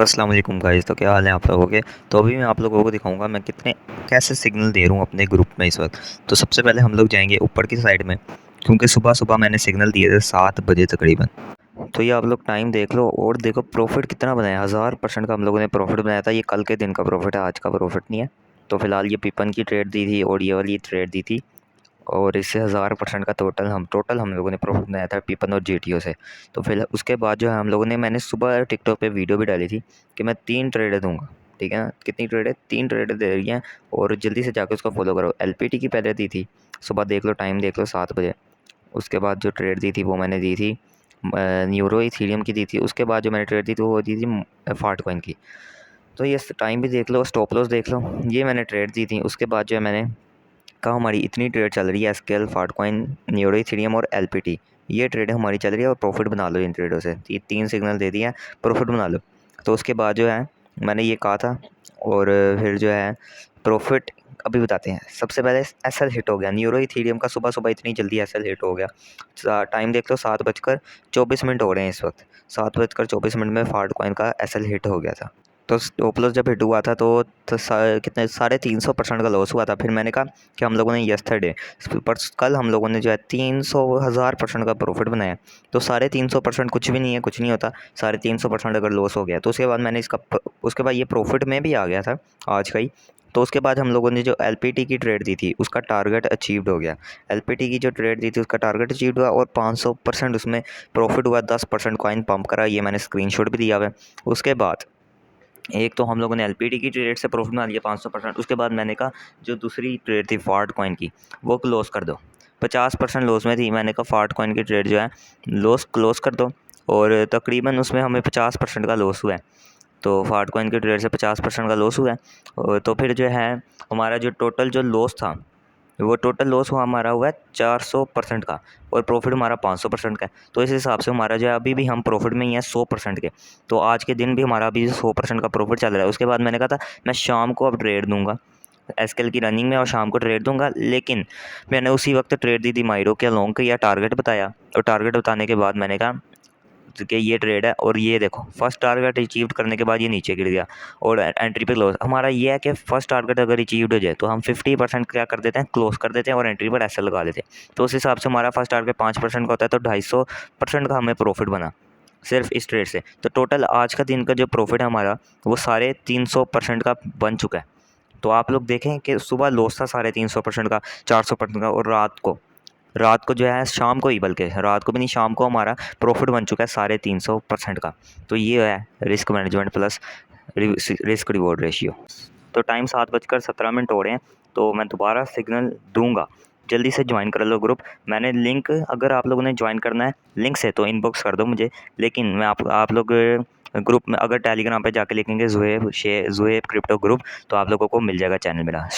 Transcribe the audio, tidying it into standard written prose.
अस्सलाम वालेकुम गाइस। तो क्या हाल है आप लोगों के। तो अभी मैं आप लोगों को दिखाऊंगा मैं कितने कैसे सिग्नल दे रहा हूँ अपने ग्रुप में इस वक्त। तो सबसे पहले हम लोग जाएंगे ऊपर की साइड में, क्योंकि सुबह सुबह मैंने सिग्नल दिए थे 7 बजे तकरीबन। तो ये आप लोग टाइम देख लो और देखो प्रॉफिट कितना बनाया, 1000% का हम लोगों ने प्रॉफिट बनाया था। ये कल के दिन का प्रॉफिट है, आज का प्रॉफिट नहीं है। तो फिलहाल ये पीपन की ट्रेड दी थी और ये वाली ट्रेड दी थी, और इससे 1000% का टोटल हम लोगों ने प्रॉफिट बनाया था पीपन और जीटीओ से। तो फिर उसके बाद जो है हम लोगों ने, मैंने सुबह टिकटॉक पे वीडियो भी डाली थी कि मैं 3 ट्रेडें दूंगा। ठीक है ना, कितनी ट्रेडें? 3 ट्रेडें दे रही हैं। और जल्दी से जाकर उसको फॉलो करो। एलपीटी की पहले दी थी, सुबह देख लो, टाइम देख लो, 7 बजे। उसके बाद जो ट्रेड दी थी वो मैंने दी थी न्यूरो इथीरियम की दी थी। उसके बाद जो मैंने ट्रेड दी थी वो दी थी फाट कॉइन की। तो ये टाइम भी देख लो, स्टॉप लॉस देख लो। ये मैंने ट्रेड दी थी। उसके बाद जो है मैंने कहा हमारी इतनी ट्रेड चल रही है, एसकेएल, फाटकॉइन, न्यूरो इथेरियम और एलपीटी, ये ट्रेड हमारी चल रही है और प्रॉफिट बना लो इन ट्रेडों से। ये 3 सिग्नल दे दिए हैं, प्रॉफिट बना लो। तो उसके बाद जो है मैंने ये कहा था, और फिर जो है प्रॉफिट अभी बताते हैं। सबसे पहले एसएल हिट हो गया न्यूरो इथेरियम का, सुबह सुबह इतनी जल्दी एसएल हिट हो गया। टाइम देख लो, 7:24 हो रहे हैं इस वक्त। 7:24 में फाटकॉइन का एसएल हिट हो गया था। तो स्टॉप लॉस जब हिट हुआ था तो कितने 350% का लॉस हुआ था। फिर मैंने कहा कि हम लोगों ने यस्टरडे पर कल हम लोगों ने जो है 300,000% का प्रॉफिट बनाया। तो 350% कुछ भी नहीं है, कुछ नहीं होता। 350% अगर लॉस हो गया तो उसके बाद मैंने उसके बाद ये प्रॉफिट में भी आ गया था आज का ही। तो उसके बाद हम लोगों ने जो एलपीटी की ट्रेड दी थी उसका टारगेट अचीव्ड हो गया। एलपीटी की जो ट्रेड दी थी उसका टारगेट अचीव्ड हुआ और 500% उसमें प्रॉफिट हुआ। 10% कॉइन पंप करा, ये मैंने स्क्रीनशॉट भी दिया हुआ है। उसके बाद एक तो हम लोगों ने एलपीटी की ट्रेड से प्रॉफिट बना लिया 500%। उसके बाद मैंने कहा जो दूसरी ट्रेड थी फाट कॉइन की वो क्लोज कर दो। 50% लॉस में थी, मैंने कहा फाट कॉइन की ट्रेड जो है लॉस क्लोज कर दो। और तकरीबन उसमें हमें 50% का लॉस हुआ है। तो फाट कॉइन की ट्रेड से 50% का लॉस हुआ है। तो फिर जो है हमारा जो टोटल जो लॉस था, वो टोटल लॉस हुआ हमारा हुआ है 400% का, और प्रॉफिट हमारा 500% का है। तो इस हिसाब से हमारा जो है अभी भी हम प्रॉफिट में ही है 100% के। तो आज के दिन भी हमारा अभी 100% का प्रॉफिट चल रहा है। उसके बाद मैंने कहा था मैं शाम को अब ट्रेड दूंगा एसकेएल की रनिंग में, और शाम को ट्रेड दूंगा। लेकिन मैंने उसी वक्त ट्रेड दी थी माइरो के लॉन्ग का, या टारगेट बताया। और टारगेट बताने के बाद मैंने कहा कि ये ट्रेड है, और ये देखो फर्स्ट टारगेट अचीव करने के बाद ये नीचे गिर गया और एंट्री पे क्लोज। हमारा ये है कि फर्स्ट टारगेट अगर अचीव्ड हो जाए तो हम 50% क्या कर देते हैं, क्लोज कर देते हैं और एंट्री पर ऐसे लगा लेते हैं। तो उस हिसाब से हमारा फर्स्ट टारगेट 5% का होता है, तो 250% का हमें प्रॉफिट बना सिर्फ इस ट्रेड से। तो टोटल आज का दिन का जो प्रॉफिट है हमारा वो 350% का बन चुका है। तो आप लोग देखें कि सुबह लॉस था 350% का, 400% का, और रात को जो है शाम को ही, बल्कि रात को भी नहीं, शाम को हमारा प्रॉफिट बन चुका है 350% का। तो ये है risk management plus risk reward ratio. तो टाइम 7:17 हो रहे हैं। तो मैं दोबारा सिग्नल दूंगा, जल्दी से ज्वाइन कर लो ग्रुप। मैंने लिंक, अगर आप लोगों ने ज्वाइन करना है लिंक से तो इनबॉक्स कर दो मुझे। लेकिन मैं आप लोग ग्रुप में अगर टेलीग्राम पे जाके लिखेंगे जुहेब क्रिप्टो ग्रुप, तो आप लोगों को मिल जाएगा चैनल मेरा।